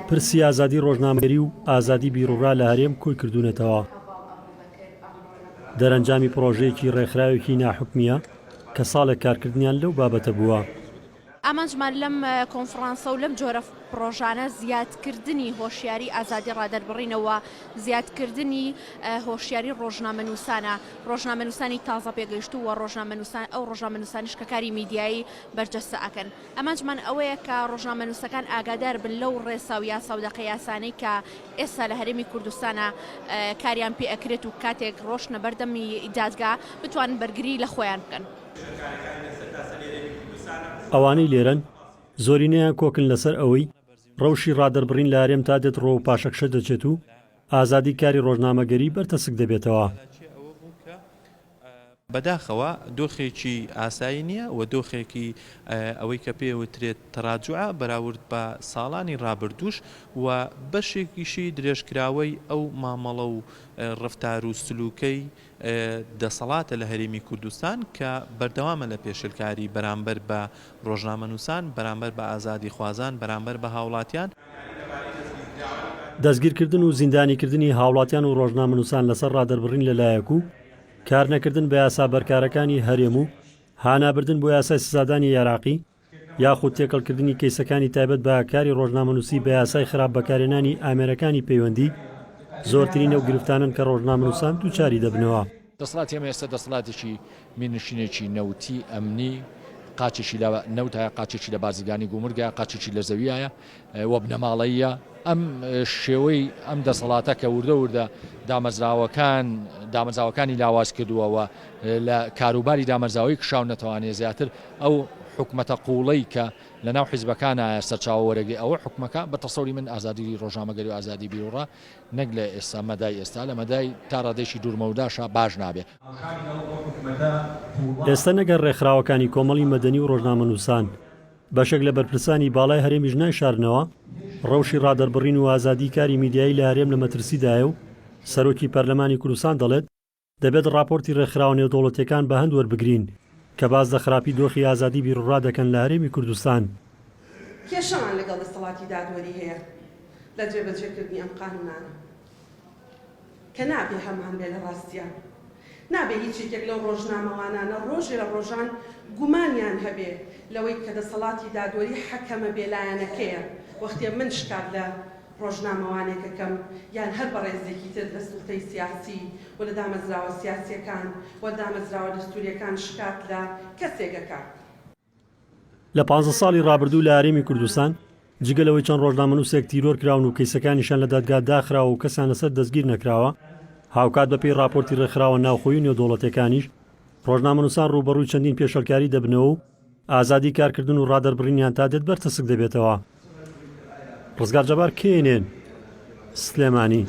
پرسی ئازادی ڕۆژنامەگەری و ئازادی بیرروڕا لە هەرێم کۆی کردوونەتەوە. دەرەنجامی پرۆژەیەکی ڕێکخراوێکی ناحوکمیە کە ساڵێک کارکردنیان لەو بابەتە بووە. ئامانجمان لەم کۆنفرانسە و لەم جۆرە پرۆژانە زیادکردنی هۆشیاری ئازادی ڕادەربڕینەوە، زیادکردنی هۆشیاری ڕۆژنامەنووسانە، ڕۆژنامەنووسانی تازە پێگەیشتووە ئەو ڕۆژنامەنووسانیش کە کاری میدیایی بەرجەستە ئەکەن. ئەمانجمان ئەوەیە کە ڕۆژنامەنووسەکان ئاگادار بن لەو ڕێسا و یاسا و دەقە یاسانەی کە ئێستا لە هەرێمی کوردستانە کاریان پێ ئەکرێت و کاتێک ڕۆژنە بەردەمی دادگا بتوانن بەرگری لە خۆیان بکەن. ئەوانەی لێرەن زۆرینەیان کۆکن لەسەر ئەوەی ڕەوشی ڕادەربڕین لە هەرێم تا دێت ڕۆ و پاشەکشە دەچێت و ئازادی کاری ڕۆژنامەگەری بەرتەسک دەبێتەوە. بەداخەوە دۆخێکی ئاسایی نییە و دۆخێکی ئەوەی کە پێوترێت تەراجوعە بەراورد بە ساڵانی ڕابردووش و بەشێکیشی درێژکراوەی ئەو مامەڵە و ڕفتار و سلوکەی دەسەڵاتە لە هەرێمی کوردستان کە بەردەوامە لە پێشلکاری بەرامبەر بە ڕۆژنامەنووسان، بەرامبەر بە ئازادی خوازان، بەرامبەر بە هاوڵاتیان. دەستگیرکردن و زیندانیکردنی هاوڵاتیان و ڕۆژنامەنووسان لەسەر ڕادەربڕین لەلایەک و کار نەکردن بە یاسا بەرکارەکانی هەرێم و هانابردن بۆ یاسای سزادانی عێراقی یاخود تێکەڵکردنی کەیسەکانی تایبەت بە کاری ڕۆژنامەنووسی بە یاسای خراپ بەکارهێنانی ئامێرەکانی پەیوەندی زۆرترین ئەو گرفتانن کە ڕۆژنامەنووسان دووچاری دەبنەوە. دەسەڵاتی ئێمە ئێستا دەسەڵاتێکی مینشینێکی نەوتی ئەمنی، قاچێکی لە نەوتایە، قاچێکی لە بازرگانی گومرگە، قاچێکی لە زەویایە وە بنەماڵەیە. ئەم شێوەی ئەم دەسەڵاتە کە وردە دامەزراوەکانی لاواز کردووەوە لە کاروباری دامەزراوەی کشاو نەتوانێت زیاتر ئەو حکومەتە قوڵەی کە لە ناو حیزبەکانە سەرچاوە وەرەگری ئەوە حکومەکە بە تەسەوری من ئازادی ڕۆژنامەگەری و ئازادی بیرروڕا نەک لە ئێستا مەدای ئێستا لە مەدای تا ڕادێکی دوورمەوداشە باش نابێت. ئێستا نەگەر ڕێکخراوەکانی کۆمەڵی مەدەنی و ڕۆژنامەنووسان بەشێک لە بەرپرسانی باڵای هەرێمیش نایشارنەوە، ڕەوشی ڕادەربڕین و ئازادی کاری میدیایی لە هەرێم لە مەترسیدایە و سەرۆکی پەرلەمانی کوردستان دەڵێت دەبێت ڕاپۆرتی ڕێکخراوە نێودەوڵەتیەکان بە هەند وەربگرین کە باز لە خراپی دۆخی ئازادی بیرروڕا دەکەن لە هەرێمی کوردستان. کێشەمان لەگەڵ دەسەڵاتی دادوەری هەیە لە جێبەجێکردنی ئەم قانونانە کە نابێ هەمان بێ لە ڕاستیان، نابێ هیچێکێک لەو ڕۆژنامەوانانە ڕۆژێ لە ڕۆژان گومانیان هەبێ لەوەی کە دەسەڵاتی دادوەری حەکەمە بێلایەنەکەیە وەختێ من شکات لە ڕۆژنامەوانێکەکەم یان هەر بەڕێزێکی تر لە سوڵتەی سیاسی و لە دامەزراوە سیاسیەکان و دامەزراوە دەستوریەکان شکات لە کەسێکەکە. لە 15 ساڵی ڕابردوو لە هەرێمی کوردستان جگەلەوەی چەند ڕۆژنامەنووسێک تیرۆر کراون و کەیسەکانیشان لە دادگا داخراوە و کەسان لەسەر دەستگیر نەکراوە، هاوکات بەپێی راپۆرتی ڕێکخراوە ناوخۆیی و نێودەوڵەتیەکانیش ڕۆژنامەنووسان ڕوبەڕووی چەندین پێشەلکاری دەبنەوە و ئازادی کارکردن و ڕادەربڕینیان تا دێت بەرتەسک دەبێتەوە. ڕزگار جەبار کێنێن سلێمانی.